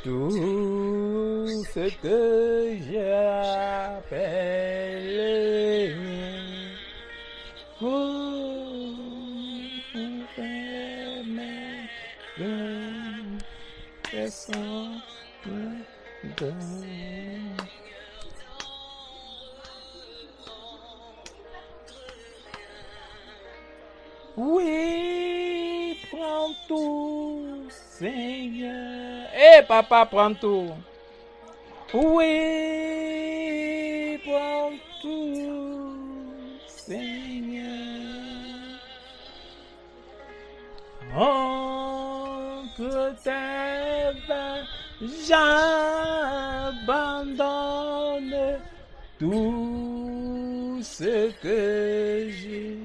tout ce que j'appelle mien. Vous pouvez me descendre. Oui, prends tout, Seigneur. Eh, papa, prends tout. Oui, prends tout, Seigneur. Entre tes mains, j'abandonne tout ce que j'ai.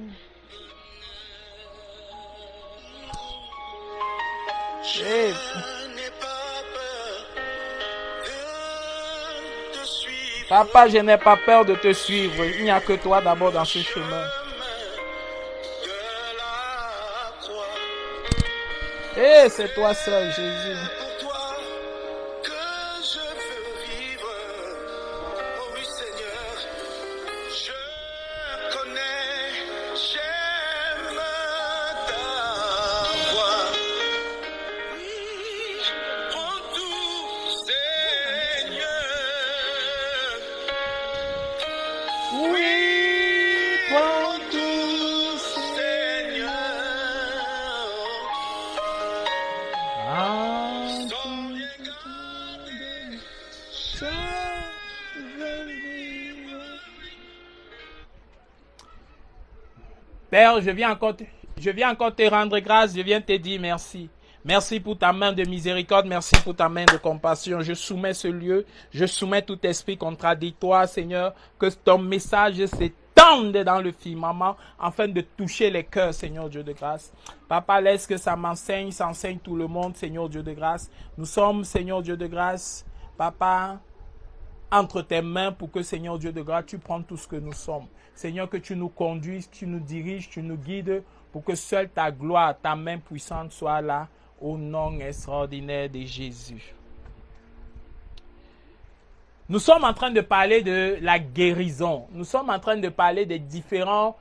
Je n'ai pas peur de te suivre. Papa, je n'ai pas peur de te suivre. Il n'y a que toi d'abord dans ce chemin. De la croix. Et c'est toi seul, Jésus. Pour toi que je veux vivre. Oh oui, Seigneur, je connais, j'aime ta voix. Oui, prends tout, Seigneur. Oui, prends tout, Seigneur. Seigneur. Sans rien garder. Père, je viens encore te rendre grâce, je viens te dire merci. Merci pour ta main de miséricorde, merci pour ta main de compassion. Je soumets ce lieu, je soumets tout esprit contradictoire, Seigneur, que ton message s'étende dans le firmament afin de toucher les cœurs, Seigneur Dieu de grâce. Papa, laisse que ça m'enseigne, ça enseigne tout le monde, Seigneur Dieu de grâce. Nous sommes, Seigneur Dieu de grâce, Papa, entre tes mains pour que, Seigneur Dieu de grâce, tu prennes tout ce que nous sommes. Seigneur, que tu nous conduises, tu nous diriges, tu nous guides pour que seule ta gloire, ta main puissante soit là au nom extraordinaire de Jésus. Nous sommes en train de parler de la guérison. Nous sommes en train de parler des différentes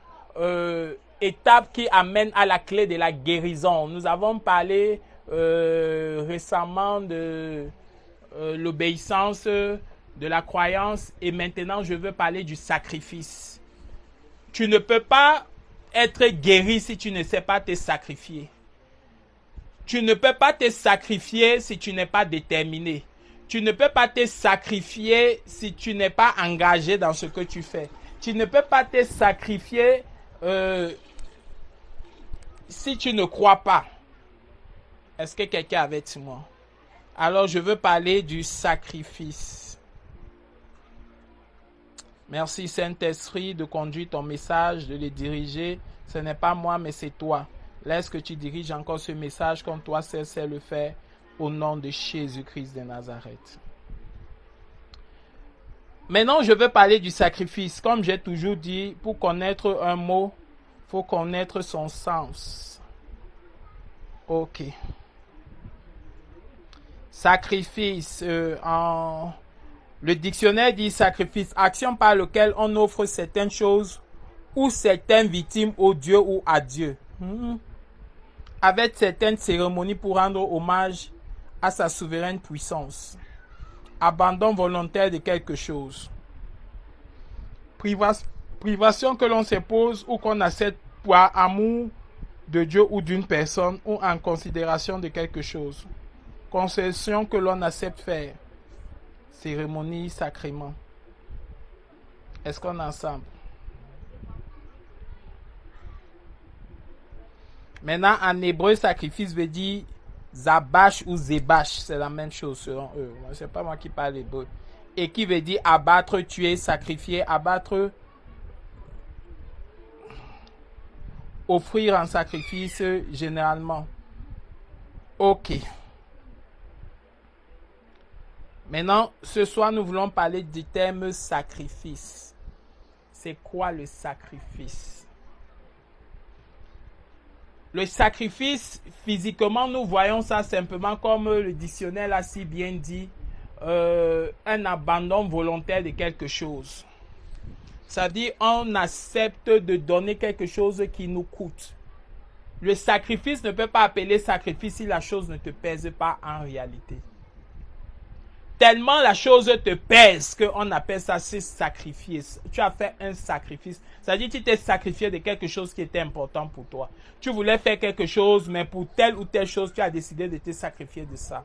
étapes qui amènent à la clé de la guérison. Nous avons parlé récemment de l'obéissance, de la croyance, et maintenant je veux parler du sacrifice. Tu ne peux pas être guéri si tu ne sais pas te sacrifier. Tu ne peux pas te sacrifier si tu n'es pas déterminé. Tu ne peux pas te sacrifier si tu n'es pas engagé dans ce que tu fais. Tu ne peux pas te sacrifier si tu ne crois pas. Est-ce que quelqu'un est avec moi? Alors je veux parler du sacrifice. Merci Saint-Esprit de conduire ton message, de le diriger. Ce n'est pas moi, mais c'est toi. Laisse que tu diriges encore ce message comme toi sais le faire au nom de Jésus-Christ de Nazareth. Maintenant, je veux parler du sacrifice. Comme j'ai toujours dit, pour connaître un mot, il faut connaître son sens. Ok. Sacrifice, le dictionnaire dit sacrifice, action par laquelle on offre certaines choses ou certaines victimes au Dieu ou à Dieu. Avec certaines cérémonies pour rendre hommage à sa souveraine puissance. Abandon volontaire de quelque chose. Privation que l'on s'impose ou qu'on accepte par amour de Dieu ou d'une personne ou en considération de quelque chose. Concession que l'on accepte faire. Cérémonie, sacrement. Est-ce qu'on est ensemble? Maintenant, en hébreu, sacrifice veut dire zabash ou zebash. C'est la même chose selon eux. Ce n'est pas moi qui parle hébreu. Et qui veut dire abattre, tuer, sacrifier, abattre, offrir en sacrifice généralement. Ok. Maintenant, ce soir, nous voulons parler du terme sacrifice. C'est quoi le sacrifice? Le sacrifice, physiquement, nous voyons ça simplement comme le dictionnaire l'a si bien dit, un abandon volontaire de quelque chose. C'est-à-dire, on accepte de donner quelque chose qui nous coûte. Le sacrifice ne peut pas appeler sacrifice si la chose ne te pèse pas en réalité. Tellement la chose te pèse qu'on appelle ça c'est sacrifier. Tu as fait un sacrifice. C'est-à-dire que tu t'es sacrifié de quelque chose qui était important pour toi. Tu voulais faire quelque chose, mais pour telle ou telle chose, tu as décidé de te sacrifier de ça.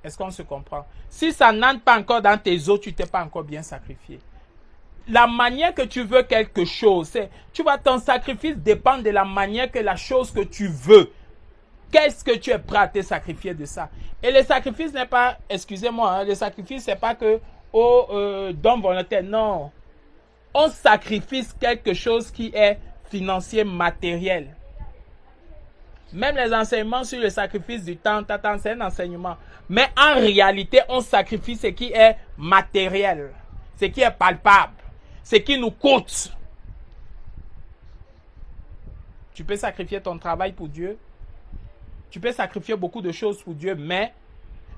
Est-ce qu'on se comprend? Si ça n'entre pas encore dans tes os, tu t'es pas encore bien sacrifié. La manière que tu veux quelque chose, c'est, tu vois, ton sacrifice dépend de la manière que la chose que tu veux. Qu'est-ce que tu es prêt à te sacrifier de ça? Et le sacrifice n'est pas, excusez-moi, hein, le sacrifice c'est pas que don volontaire, non. On sacrifie quelque chose qui est financier, matériel. Même les enseignements sur le sacrifice du temps, c'est un enseignement. Mais en réalité, on sacrifie ce qui est matériel, ce qui est palpable, ce qui nous coûte. Tu peux sacrifier ton travail pour Dieu. Tu peux sacrifier beaucoup de choses pour Dieu, mais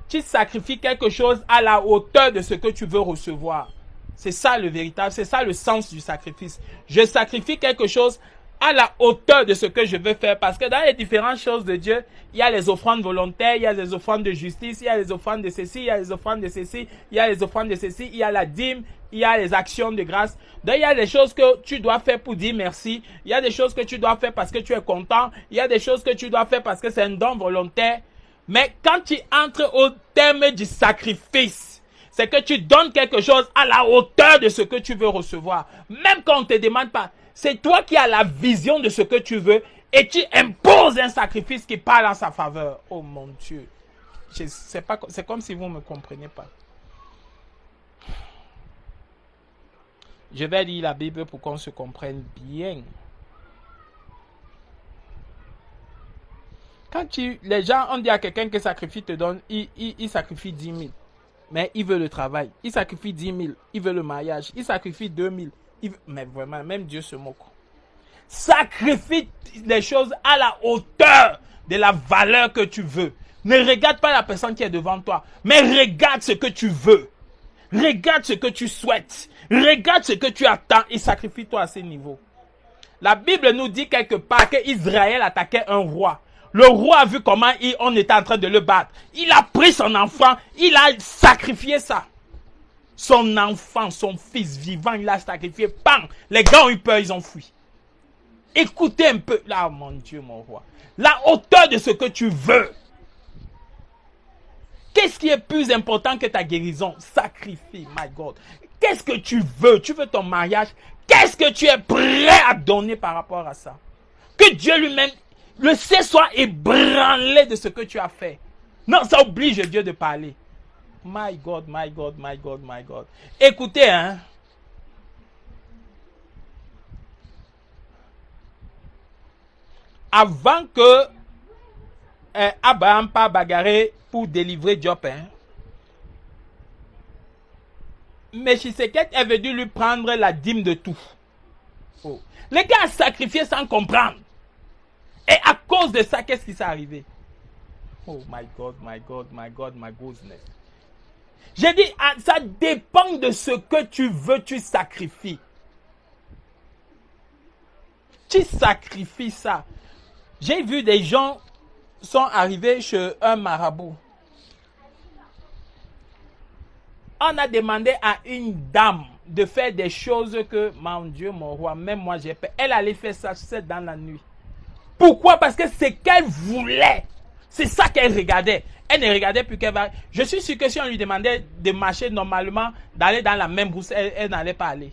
tu sacrifies quelque chose à la hauteur de ce que tu veux recevoir. C'est ça le véritable, c'est ça le sens du sacrifice. Je sacrifie quelque chose à la hauteur de ce que je veux faire. Parce que dans les différentes choses de Dieu, il y a les offrandes volontaires, il y a les offrandes de justice, il y a les offrandes de ceci, il y a les offrandes de ceci, il y a les offrandes de ceci, il y a la dîme, il y a les actions de grâce. Donc il y a des choses que tu dois faire pour dire merci. Il y a des choses que tu dois faire parce que tu es content. Il y a des choses que tu dois faire parce que c'est un don volontaire. Mais quand tu entres au terme du sacrifice, c'est que tu donnes quelque chose à la hauteur de ce que tu veux recevoir. Même quand on ne te demande pas. C'est toi qui as la vision de ce que tu veux et tu imposes un sacrifice qui parle en sa faveur. Oh mon Dieu. C'est comme si vous ne me comprenez pas. Je vais lire la Bible pour qu'on se comprenne bien. Quand les gens ont dit à quelqu'un que sacrifice te donne, il sacrifie 10 000. Mais il veut le travail. Il sacrifie 10 000. Il veut le mariage. Il sacrifie 2 000. Mais vraiment, même Dieu se moque. Sacrifie les choses à la hauteur de la valeur que tu veux. Ne regarde pas la personne qui est devant toi, mais regarde ce que tu veux. Regarde ce que tu souhaites. Regarde ce que tu attends et sacrifie-toi à ce niveau. La Bible nous dit quelque part qu'Israël attaquait un roi. Le roi a vu comment on était en train de le battre. Il a pris son enfant, il a sacrifié ça. Son enfant, son fils vivant, il l'a sacrifié. Bam! Les gars ont eu peur, ils ont fui. Écoutez un peu. Là, mon Dieu, mon roi. La hauteur de ce que tu veux. Qu'est-ce qui est plus important que ta guérison? Sacrifie, my God. Qu'est-ce que tu veux? Tu veux ton mariage? Qu'est-ce que tu es prêt à donner par rapport à ça? Que Dieu lui-même, le ciel soit ébranlé de ce que tu as fait. Non, ça oblige Dieu de parler. My God, my God, my God, my God. Écoutez, hein. Avant que Abraham pas bagarré pour délivrer Job, hein. Melchisedec est venu lui prendre la dîme de tout. Oh. Le gars a sacrifié sans comprendre. Et à cause de ça, qu'est-ce qui s'est arrivé? Oh my God, my God, my God, my goodness. J'ai dit, ça dépend de ce que tu veux, tu sacrifies. Tu sacrifies ça. J'ai vu des gens sont arrivés chez un marabout. On a demandé à une dame de faire des choses que, mon Dieu, mon roi, même moi j'ai peur. Elle allait faire ça dans la nuit. Pourquoi? Parce que c'est qu'elle voulait. C'est ça qu'elle regardait. Elle ne regardait plus qu'elle va. Je suis sûr que si on lui demandait de marcher normalement, d'aller dans la même brousse, elle n'allait pas aller.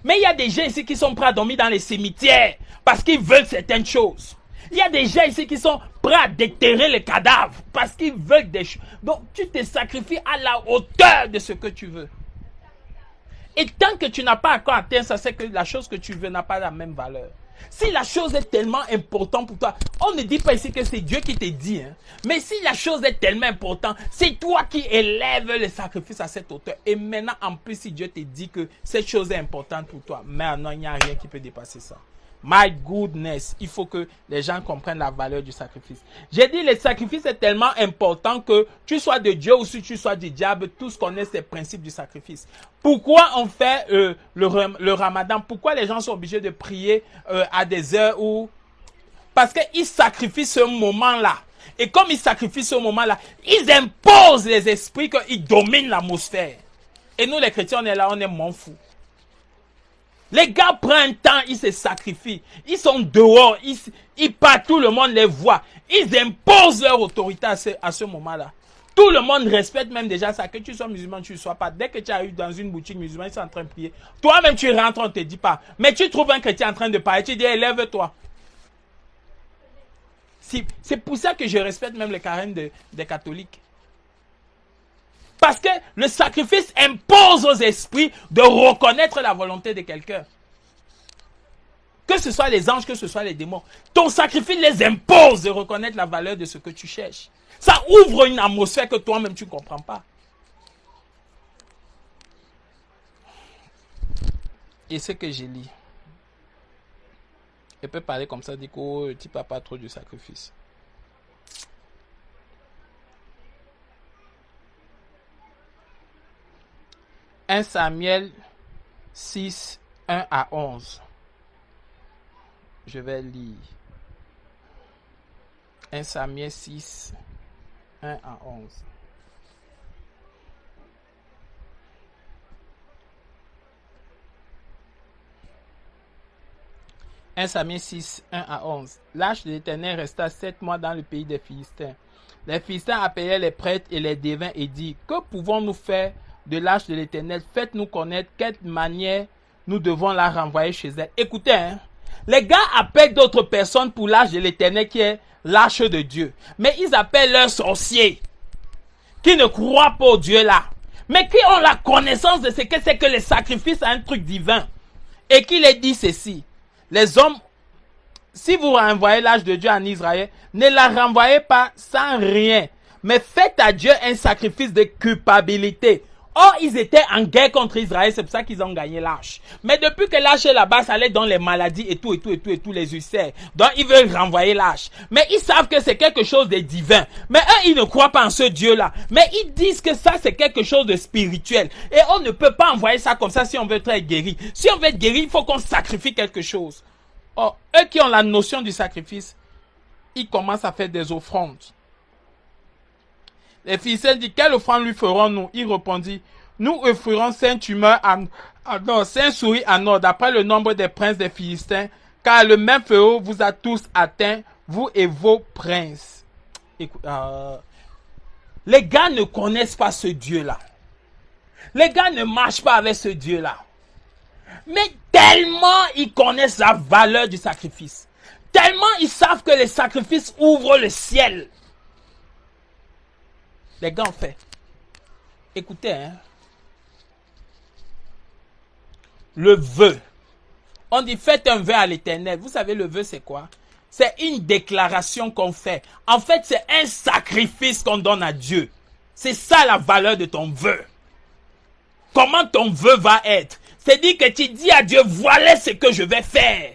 Mais il y a des gens ici qui sont prêts à dormir dans les cimetières parce qu'ils veulent certaines choses. Il y a des gens ici qui sont prêts à déterrer les cadavres parce qu'ils veulent des choses. Donc tu te sacrifies à la hauteur de ce que tu veux. Et tant que tu n'as pas encore atteint ça, c'est que la chose que tu veux n'a pas la même valeur. Si la chose est tellement importante pour toi, on ne dit pas ici que c'est Dieu qui te dit, hein. Mais si la chose est tellement importante, c'est toi qui élèves le sacrifice à cette hauteur. Et maintenant, en plus, si Dieu te dit que cette chose est importante pour toi, mais non, il n'y a rien qui peut dépasser ça. My goodness, il faut que les gens comprennent la valeur du sacrifice. J'ai dit, le sacrifice est tellement important que tu sois de Dieu ou si tu sois du diable, tous connaissent les principes du sacrifice. Pourquoi on fait le ramadan? Pourquoi les gens sont obligés de prier à des heures où... Parce qu'ils sacrifient ce moment-là. Et comme ils sacrifient ce moment-là, ils imposent les esprits qu'ils dominent l'atmosphère. Et nous, les chrétiens, on est là, on est m'en fous. Les gars prennent un temps, ils se sacrifient. Ils sont dehors, ils partent, tout le monde les voit. Ils imposent leur autorité à ce moment-là. Tout le monde respecte même déjà ça. Que tu sois musulman, tu ne sois pas. Dès que tu arrives dans une boutique musulmane, ils sont en train de prier. Toi-même, tu rentres, on ne te dit pas. Mais tu trouves un chrétien en train de parler, tu dis, élève-toi. C'est pour ça que je respecte même les carèmes des catholiques. Parce que le sacrifice impose aux esprits de reconnaître la volonté de quelqu'un. Que ce soit les anges, que ce soit les démons. Ton sacrifice les impose de reconnaître la valeur de ce que tu cherches. Ça ouvre une atmosphère que toi-même tu ne comprends pas. Et ce que j'ai lu. Je peux parler comme ça, dire que tu ne parles pas trop du sacrifice. « 1 Samuel 6, 1 à 11. » Je vais lire. 1 Samuel 6, 1 à 11. « 1 Samuel 6, 1 à 11. L'arche de l'Éternel resta 7 mois dans le pays des Philistins. Les Philistins appelaient les prêtres et les devins et dirent, « Que pouvons-nous faire de l'arche de l'Éternel? Faites-nous connaître quelle manière nous devons la renvoyer chez elle. » Écoutez, hein, les gars appellent d'autres personnes pour l'arche de l'Éternel qui est l'arche de Dieu. Mais ils appellent leurs sorciers qui ne croient pas au Dieu là. Mais qui ont la connaissance de ce que c'est que le sacrifice à un truc divin. Et qui les dit ceci. Les hommes, si vous renvoyez l'arche de Dieu en Israël, ne la renvoyez pas sans rien. Mais faites à Dieu un sacrifice de culpabilité. Or, ils étaient en guerre contre Israël, c'est pour ça qu'ils ont gagné l'arche. Mais depuis que l'arche est là-bas, ça allait dans les maladies et tout, les ulcères. Donc, ils veulent renvoyer l'arche. Mais ils savent que c'est quelque chose de divin. Mais eux, ils ne croient pas en ce Dieu-là. Mais ils disent que ça, c'est quelque chose de spirituel. Et on ne peut pas envoyer ça comme ça si on veut être guéri. Si on veut être guéri, il faut qu'on sacrifie quelque chose. Or, eux qui ont la notion du sacrifice, ils commencent à faire des offrandes. Les Philistins disent, quelle offrande lui ferons-nous? Il répondit, nous offrirons 5 tumeurs à nord, 5 souris à nord, d'après le nombre des princes des Philistins, car le même fléau vous a tous atteints, vous et vos princes. Écoute, les gars ne connaissent pas ce Dieu-là. Les gars ne marchent pas avec ce Dieu-là. Mais tellement ils connaissent la valeur du sacrifice. Tellement ils savent que les sacrifices ouvrent le ciel. Les gars ont fait. Écoutez, hein. Le vœu. On dit faites un vœu à l'Éternel. Vous savez le vœu c'est quoi? C'est une déclaration qu'on fait. En fait c'est un sacrifice qu'on donne à Dieu. C'est ça la valeur de ton vœu. Comment ton vœu va être? C'est-à-dire que tu dis à Dieu, voilà ce que je vais faire.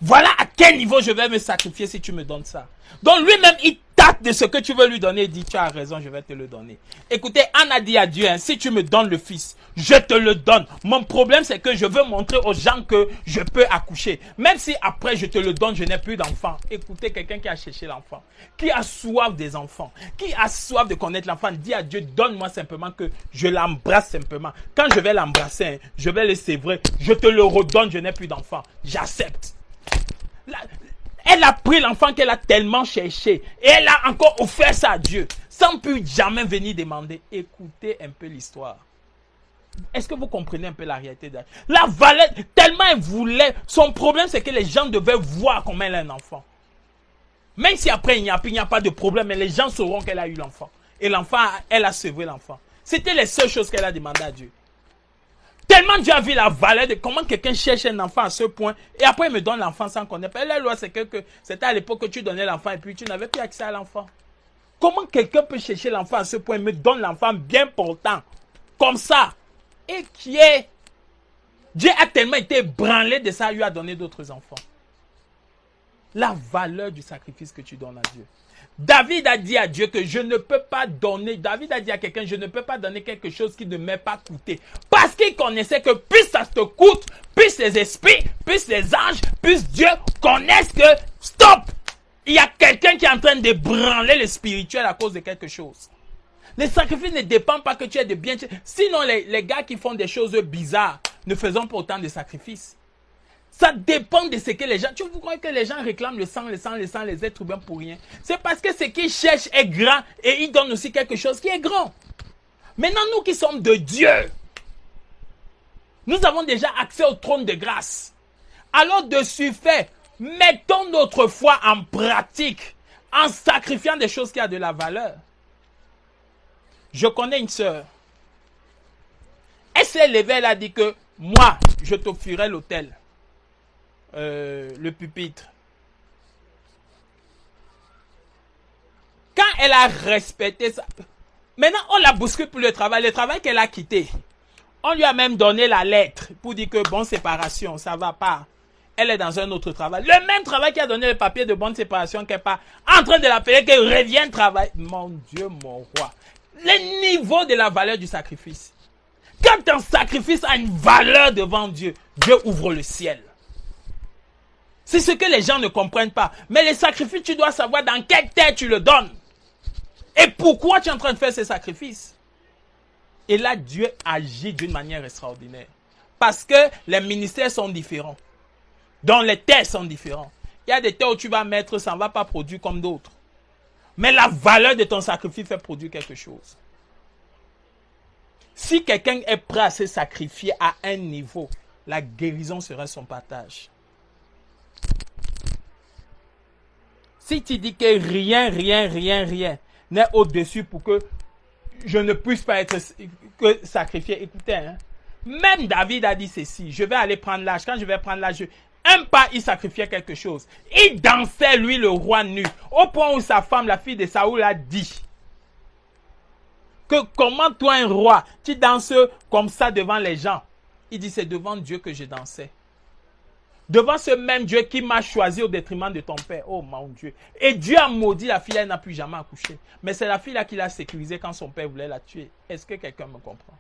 Voilà à quel niveau je vais me sacrifier si tu me donnes ça. Donc lui-même, il tâte de ce que tu veux lui donner. Il dit, tu as raison, je vais te le donner. Écoutez, Anne a dit à Dieu, hein, si tu me donnes le fils, je te le donne. Mon problème, c'est que je veux montrer aux gens que je peux accoucher. Même si après je te le donne, je n'ai plus d'enfant. Écoutez, quelqu'un qui a cherché l'enfant, qui a soif des enfants, qui a soif de connaître l'enfant, dit à Dieu, donne-moi simplement que je l'embrasse simplement. Quand je vais l'embrasser, hein, je vais le sévrer, je te le redonne, je n'ai plus d'enfant. J'accepte. Elle a pris l'enfant qu'elle a tellement cherché et elle a encore offert ça à Dieu sans plus jamais venir demander. Écoutez un peu l'histoire. Est-ce que vous comprenez un peu la réalité de la valeur? Tellement elle voulait. Son problème c'est que les gens devaient voir comment elle a un enfant. Même si après il n'y a pas de problème, mais les gens sauront qu'elle a eu l'enfant. Et l'enfant, elle a sauvé l'enfant. C'était les seules choses qu'elle a demandé à Dieu. Tellement Dieu a vu la valeur de comment quelqu'un cherche un enfant à ce point et après il me donne l'enfant sans connaître. La loi c'est que c'était à l'époque que tu donnais l'enfant et puis tu n'avais plus accès à l'enfant. Comment quelqu'un peut chercher l'enfant à ce point et me donne l'enfant bien portant comme ça et qui est... Dieu a tellement été branlé de ça, il lui a donné d'autres enfants. la valeur du sacrifice que tu donnes à Dieu. David a dit à Dieu que je ne peux pas donner, David a dit à quelqu'un, je ne peux pas donner quelque chose qui ne m'est pas coûté. Parce qu'il connaissait que plus ça te coûte, plus les esprits, plus les anges, plus Dieu connaissent que, stop! Il y a quelqu'un qui est en train de branler le spirituel à cause de quelque chose. Les sacrifices ne dépendent pas que tu aies de bien. Sinon, les gars qui font des choses bizarres ne faisons pas autant de sacrifices. Ça dépend de ce que les gens... Vous croyez que les gens réclament le sang, les êtres humains pour rien? C'est parce que ce qu'ils cherchent est grand et ils donnent aussi quelque chose qui est grand. Maintenant, nous qui sommes de Dieu, nous avons déjà accès au trône de grâce. Alors, de ce fait, mettons notre foi en pratique en sacrifiant des choses qui ont de la valeur. Je connais une sœur. Elle s'est levée, elle a dit que moi, je t'offrirai l'autel. Le pupitre. Quand elle a respecté ça, maintenant on la bouscule pour le travail qu'elle a quitté. On lui a même donné la lettre pour dire que bonne séparation, ça va pas. Elle est dans un autre travail. Le même travail qui a donné le papier de bonne séparation qu'elle n'est pas en train de l'appeler qu'elle revienne travailler. Mon Dieu, mon roi. Le niveau de la valeur du sacrifice. Quand un sacrifice a une valeur devant Dieu, Dieu ouvre le ciel. C'est ce que les gens ne comprennent pas. Mais les sacrifices, tu dois savoir dans quelle terre tu le donnes. Et pourquoi tu es en train de faire ces sacrifices. Et là, Dieu agit d'une manière extraordinaire. Parce que les ministères sont différents. Donc les terres sont différentes. Il y a des terres où tu vas mettre, ça ne va pas produire comme d'autres. Mais la valeur de ton sacrifice fait produire quelque chose. Si quelqu'un est prêt à se sacrifier à un niveau, la guérison sera son partage. Si tu dis que rien n'est au-dessus pour que je ne puisse pas être sacrifié, écoutez, hein, même David a dit ceci, je vais aller prendre l'âge. Quand je vais prendre l'âge, un pas, il sacrifiait quelque chose. Il dansait, lui, le roi nu, au point où sa femme, la fille de Saoul, a dit que comment toi, un roi, tu danses comme ça devant les gens. Il dit, c'est devant Dieu que je dansais. Devant ce même Dieu qui m'a choisi au détriment de ton père. Oh mon Dieu. Et Dieu a maudit la fille, elle n'a plus jamais accouché. Mais c'est la fille là qui l'a sécurisée quand son père voulait la tuer. Est-ce que quelqu'un me comprend?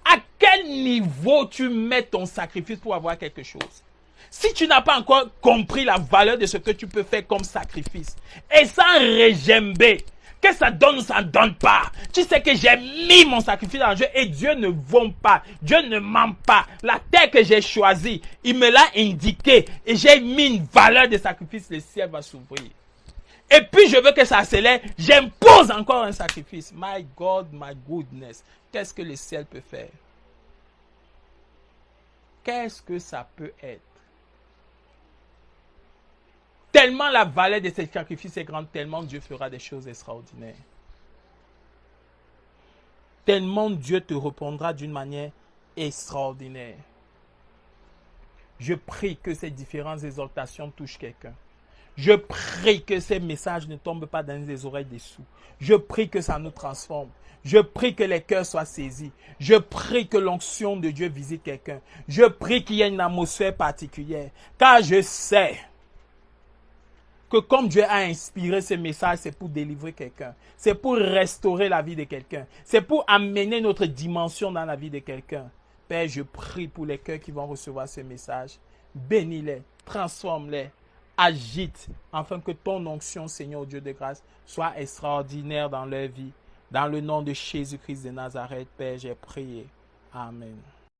À quel niveau tu mets ton sacrifice pour avoir quelque chose? Si tu n'as pas encore compris la valeur de ce que tu peux faire comme sacrifice, et sans régember, que ça donne ou ça ne donne pas. Tu sais que j'ai mis mon sacrifice dans le jeu et Dieu ne vomit pas. Dieu ne ment pas. La terre que j'ai choisie, il me l'a indiqué. Et j'ai mis une valeur de sacrifice. Le ciel va s'ouvrir. Et puis je veux que ça accélère. J'impose encore un sacrifice. My God, my goodness. Qu'est-ce que le ciel peut faire? Qu'est-ce que ça peut être? Tellement la valeur de ce sacrifice est grande, tellement Dieu fera des choses extraordinaires. Tellement Dieu te répondra d'une manière extraordinaire. Je prie que ces différentes exhortations touchent quelqu'un. Je prie que ces messages ne tombent pas dans les oreilles des sourds. Je prie que ça nous transforme. Je prie que les cœurs soient saisis. Je prie que l'onction de Dieu visite quelqu'un. Je prie qu'il y ait une atmosphère particulière. Car je sais que comme Dieu a inspiré ce message, c'est pour délivrer quelqu'un. C'est pour restaurer la vie de quelqu'un. C'est pour amener notre dimension dans la vie de quelqu'un. Père, je prie pour les cœurs qui vont recevoir ce message. Bénis-les, transforme-les, agite, afin que ton onction, Seigneur Dieu de grâce, soit extraordinaire dans leur vie. Dans le nom de Jésus-Christ de Nazareth, Père, j'ai prié. Amen.